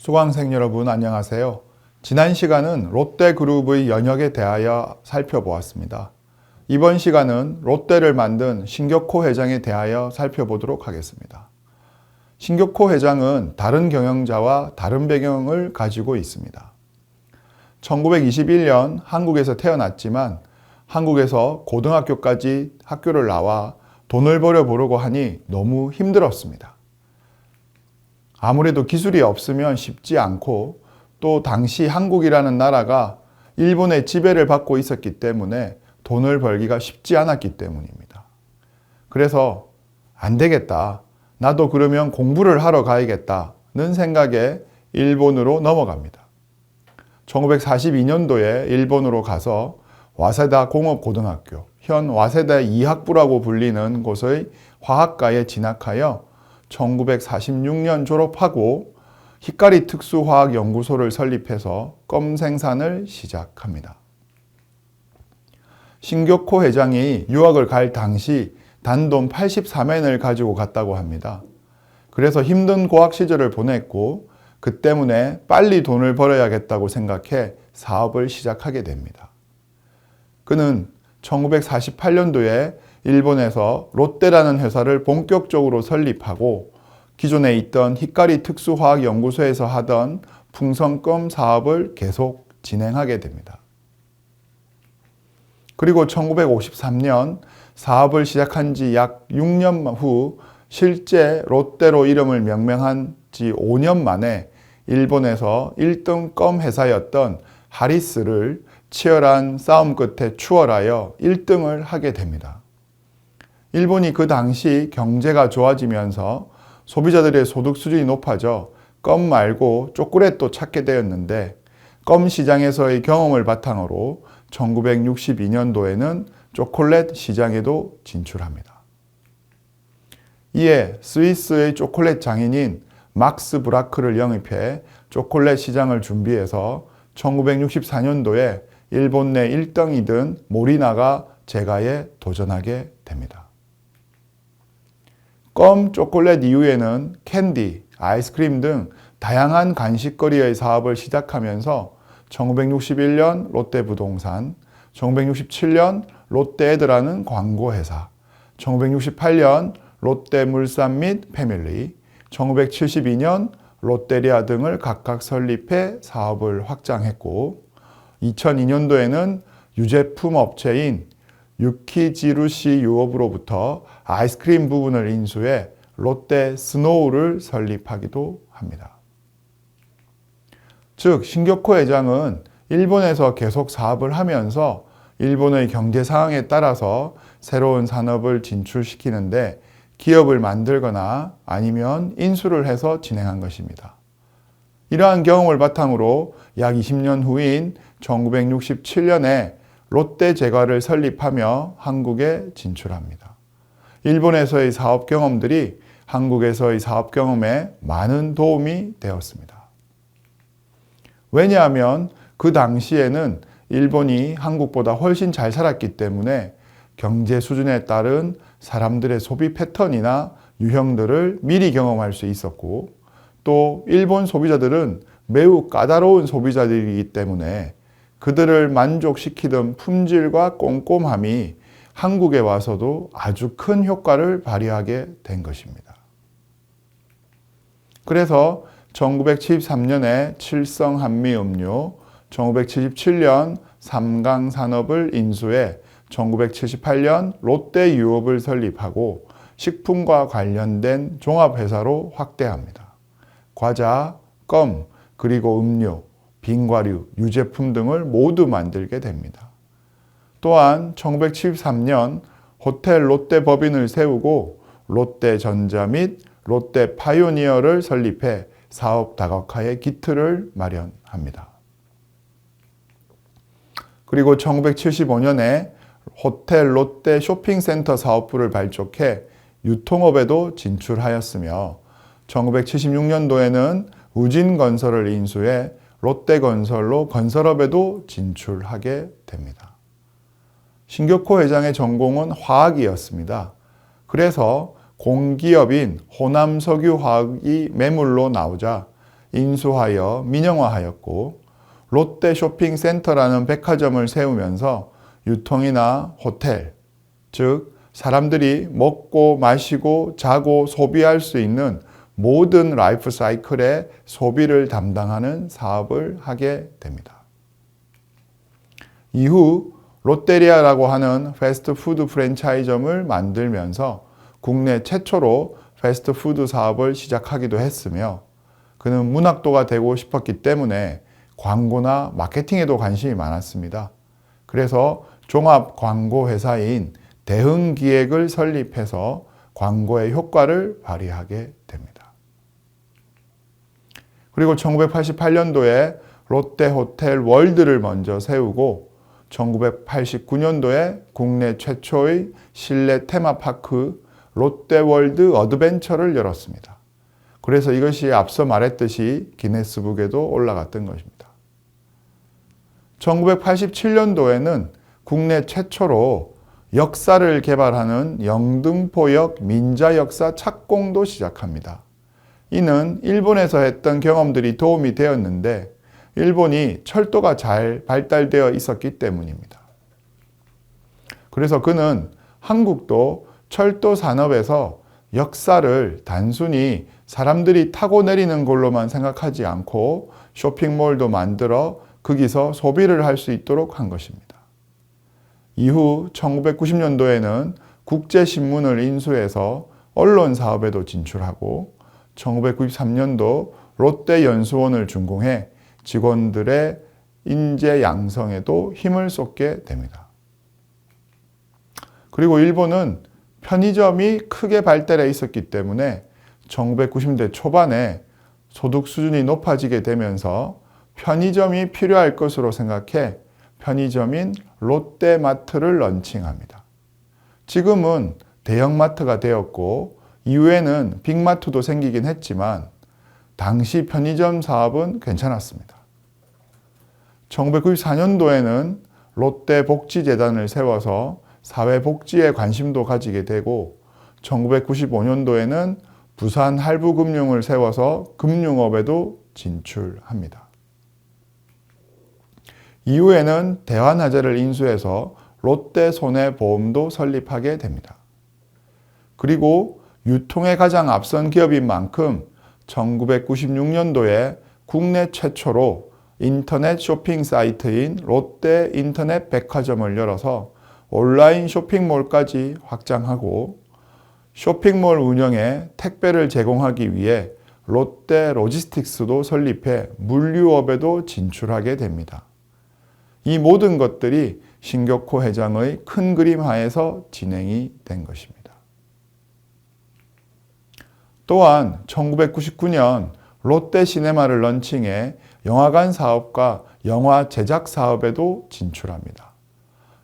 수강생 여러분 안녕하세요. 지난 시간은 롯데그룹의 연혁에 대하여 살펴보았습니다. 이번 시간은 롯데를 만든 신격호 회장에 대하여 살펴보도록 하겠습니다. 신격호 회장은 다른 경영자와 다른 배경을 가지고 있습니다. 1921년 한국에서 태어났지만 한국에서 고등학교까지 학교를 나와 돈을 벌어보려고 하니 너무 힘들었습니다. 아무래도 기술이 없으면 쉽지 않고 또 당시 한국이라는 나라가 일본의 지배를 받고 있었기 때문에 돈을 벌기가 쉽지 않았기 때문입니다. 그래서 안 되겠다. 나도 그러면 공부를 하러 가야겠다는 생각에 일본으로 넘어갑니다. 1942년도에 일본으로 가서 와세다 공업고등학교, 현 와세다 2학부라고 불리는 곳의 화학과에 진학하여 1946년 졸업하고 히카리 특수화학연구소를 설립해서 껌 생산을 시작합니다. 신격호 회장이 유학을 갈 당시 단돈 83엔을 가지고 갔다고 합니다. 그래서 힘든 고학 시절을 보냈고 그 때문에 빨리 돈을 벌어야겠다고 생각해 사업을 시작하게 됩니다. 그는 1948년도에 일본에서 롯데라는 회사를 본격적으로 설립하고 기존에 있던 히카리 특수화학연구소에서 하던 풍선껌 사업을 계속 진행하게 됩니다. 그리고 1953년 사업을 시작한 지 약 6년 후 실제 롯데로 이름을 명명한 지 5년 만에 일본에서 1등 껌 회사였던 하리스를 치열한 싸움 끝에 추월하여 1등을 하게 됩니다. 일본이 그 당시 경제가 좋아지면서 소비자들의 소득 수준이 높아져 껌 말고 초콜릿도 찾게 되었는데 껌 시장에서의 경험을 바탕으로 1962년도에는 초콜릿 시장에도 진출합니다. 이에 스위스의 초콜릿 장인인 막스 브라크를 영입해 초콜릿 시장을 준비해서 1964년도에 일본 내 1등이던 모리나가 제가에 도전하게 됩니다. 껌, 초콜릿 이후에는 캔디, 아이스크림 등 다양한 간식거리의 사업을 시작하면서 1961년 롯데부동산, 1967년 롯데에드라는 광고회사, 1968년 롯데물산 및 패밀리, 1972년 롯데리아 등을 각각 설립해 사업을 확장했고 2002년도에는 유제품 업체인 유키지루시 유업으로부터 아이스크림 부분을 인수해 롯데 스노우를 설립하기도 합니다. 즉 신격호 회장은 일본에서 계속 사업을 하면서 일본의 경제 상황에 따라서 새로운 산업을 진출시키는데 기업을 만들거나 아니면 인수를 해서 진행한 것입니다. 이러한 경험을 바탕으로 약 20년 후인 1967년에 롯데 제과를 설립하며 한국에 진출합니다. 일본에서의 사업 경험들이 한국에서의 사업 경험에 많은 도움이 되었습니다. 왜냐하면 그 당시에는 일본이 한국보다 훨씬 잘 살았기 때문에 경제 수준에 따른 사람들의 소비 패턴이나 유형들을 미리 경험할 수 있었고 또 일본 소비자들은 매우 까다로운 소비자들이기 때문에 그들을 만족시키던 품질과 꼼꼼함이 한국에 와서도 아주 큰 효과를 발휘하게 된 것입니다. 그래서 1973년에 칠성 한미음료, 1977년 삼강산업을 인수해 1978년 롯데유업을 설립하고 식품과 관련된 종합회사로 확대합니다. 과자, 껌, 그리고 음료, 빙과류, 유제품 등을 모두 만들게 됩니다. 또한 1973년 호텔 롯데법인을 세우고 롯데전자 및 롯데파이오니어를 설립해 사업 다각화의 기틀을 마련합니다. 그리고 1975년에 호텔 롯데 쇼핑센터 사업부를 발족해 유통업에도 진출하였으며 1976년도에는 우진건설을 인수해 롯데건설로 건설업에도 진출하게 됩니다. 신격호 회장의 전공은 화학이었습니다. 그래서 공기업인 호남석유화학이 매물로 나오자 인수하여 민영화하였고 롯데 쇼핑센터라는 백화점을 세우면서 유통이나 호텔, 즉 사람들이 먹고 마시고 자고 소비할 수 있는 모든 라이프 사이클의 소비를 담당하는 사업을 하게 됩니다. 이후 롯데리아라고 하는 패스트푸드 프랜차이점을 만들면서 국내 최초로 패스트푸드 사업을 시작하기도 했으며 그는 문학도가 되고 싶었기 때문에 광고나 마케팅에도 관심이 많았습니다. 그래서 종합 광고 회사인 대흥기획을 설립해서 광고의 효과를 발휘하게 됩니다. 그리고 1988년도에 롯데호텔 월드를 먼저 세우고 1989년도에 국내 최초의 실내 테마파크 롯데월드 어드벤처를 열었습니다. 그래서 이것이 앞서 말했듯이 기네스북에도 올라갔던 것입니다. 1987년도에는 국내 최초로 역사를 개발하는 영등포역 민자역사 착공도 시작합니다. 이는 일본에서 했던 경험들이 도움이 되었는데 일본이 철도가 잘 발달되어 있었기 때문입니다. 그래서 그는 한국도 철도 산업에서 역사를 단순히 사람들이 타고 내리는 걸로만 생각하지 않고 쇼핑몰도 만들어 거기서 소비를 할 수 있도록 한 것입니다. 이후 1990년도에는 국제신문을 인수해서 언론 사업에도 진출하고 1993년도 롯데연수원을 준공해 직원들의 인재 양성에도 힘을 쏟게 됩니다. 그리고 일본은 편의점이 크게 발달해 있었기 때문에 1990년대 초반에 소득 수준이 높아지게 되면서 편의점이 필요할 것으로 생각해 편의점인 롯데마트를 런칭합니다. 지금은 대형마트가 되었고 이후에는 빅마트도 생기긴 했지만 당시 편의점 사업은 괜찮았습니다. 1994년도에는 롯데복지재단을 세워서 사회복지에 관심도 가지게 되고 1995년도에는 부산할부금융을 세워서 금융업에도 진출합니다. 이후에는 대환화재를 인수해서 롯데손해보험도 설립하게 됩니다. 그리고 유통에 가장 앞선 기업인 만큼 1996년도에 국내 최초로 인터넷 쇼핑 사이트인 롯데 인터넷 백화점을 열어서 온라인 쇼핑몰까지 확장하고 쇼핑몰 운영에 택배를 제공하기 위해 롯데 로지스틱스도 설립해 물류업에도 진출하게 됩니다. 이 모든 것들이 신격호 회장의 큰 그림 하에서 진행이 된 것입니다. 또한 1999년 롯데시네마를 런칭해 영화관 사업과 영화 제작 사업에도 진출합니다.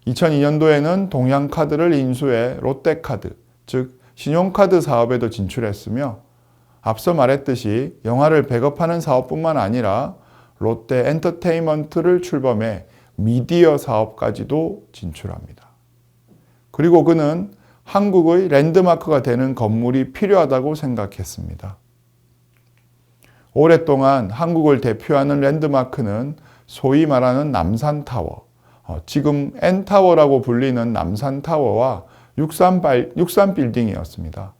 2002년도에는 동양카드를 인수해 롯데카드, 즉 신용카드 사업에도 진출했으며 앞서 말했듯이 영화를 배급하는 사업뿐만 아니라 롯데 엔터테인먼트를 출범해 미디어 사업까지도 진출합니다. 그리고 그는 한국의 랜드마크가 되는 건물이 필요하다고 생각했습니다. 오랫동안 한국을 대표하는 랜드마크는 소위 말하는 남산타워, 지금 N타워라고 불리는 남산타워와 육산빌딩이었습니다.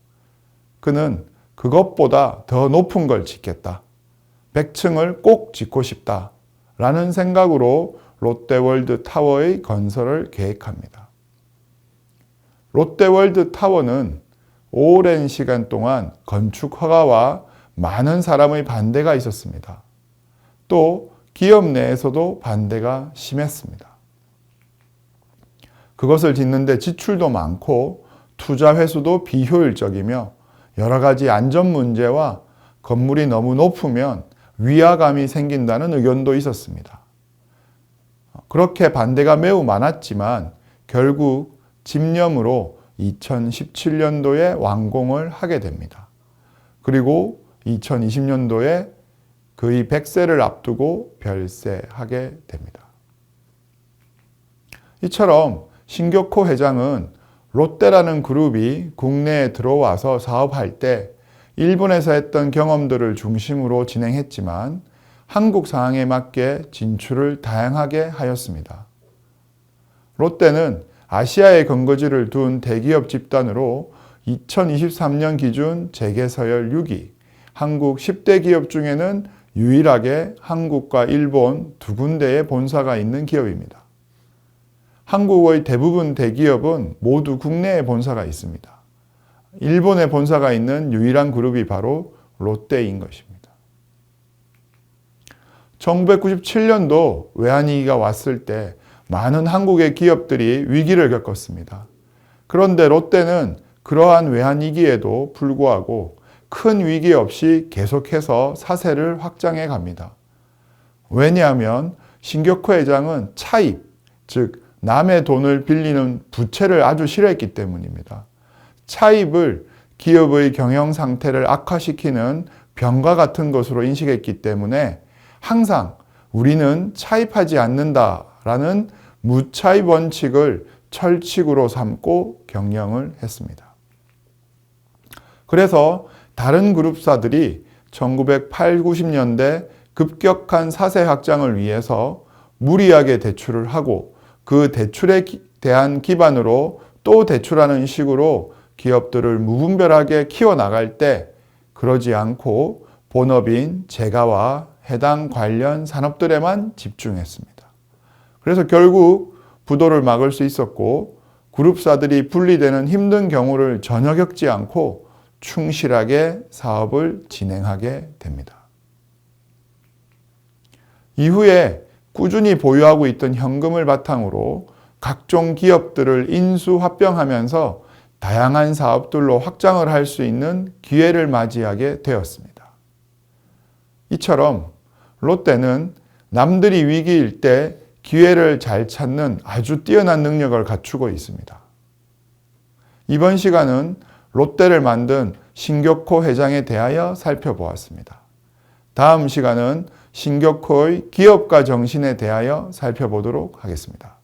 그는 그것보다 더 높은 걸 짓겠다. 100층을 꼭 짓고 싶다. 라는 생각으로 롯데월드 타워의 건설을 계획합니다. 롯데월드 타워는 오랜 시간 동안 건축 허가와 많은 사람의 반대가 있었습니다. 또 기업 내에서도 반대가 심했습니다. 그것을 짓는데 지출도 많고 투자 회수도 비효율적이며 여러 가지 안전 문제와 건물이 너무 높으면 위화감이 생긴다는 의견도 있었습니다. 그렇게 반대가 매우 많았지만 결국 집념으로 2017년도에 완공을 하게 됩니다. 그리고 2020년도에 거의 100세를 앞두고 별세하게 됩니다. 이처럼 신격호 회장은 롯데라는 그룹이 국내에 들어와서 사업할 때 일본에서 했던 경험들을 중심으로 진행했지만 한국 상황에 맞게 진출을 다양하게 하였습니다. 롯데는 아시아에 근거지를 둔 대기업 집단으로 2023년 기준 재계 서열 6위, 한국 10대 기업 중에는 유일하게 한국과 일본 두 군데의 본사가 있는 기업입니다. 한국의 대부분 대기업은 모두 국내에 본사가 있습니다. 일본에 본사가 있는 유일한 그룹이 바로 롯데인 것입니다. 1997년도 외환위기가 왔을 때 많은 한국의 기업들이 위기를 겪었습니다. 그런데 롯데는 그러한 외환위기에도 불구하고 큰 위기 없이 계속해서 사세를 확장해 갑니다. 왜냐하면 신격호 회장은 차입, 즉 남의 돈을 빌리는 부채를 아주 싫어했기 때문입니다. 차입을 기업의 경영 상태를 악화시키는 병과 같은 것으로 인식했기 때문에 항상 우리는 차입하지 않는다라는 무차입 원칙을 철칙으로 삼고 경영을 했습니다. 그래서 다른 그룹사들이 1980, 90년대 급격한 사세 확장을 위해서 무리하게 대출을 하고 그 대출에 대한 기반으로 또 대출하는 식으로 기업들을 무분별하게 키워나갈 때 그러지 않고 본업인 제가와 해당 관련 산업들에만 집중했습니다. 그래서 결국 부도를 막을 수 있었고 그룹사들이 분리되는 힘든 경우를 전혀 겪지 않고 충실하게 사업을 진행하게 됩니다. 이후에 꾸준히 보유하고 있던 현금을 바탕으로 각종 기업들을 인수합병하면서 다양한 사업들로 확장을 할 수 있는 기회를 맞이하게 되었습니다. 이처럼 롯데는 남들이 위기일 때 기회를 잘 찾는 아주 뛰어난 능력을 갖추고 있습니다. 이번 시간은 롯데를 만든 신격호 회장에 대하여 살펴보았습니다. 다음 시간은 신격호의 기업가 정신에 대하여 살펴보도록 하겠습니다.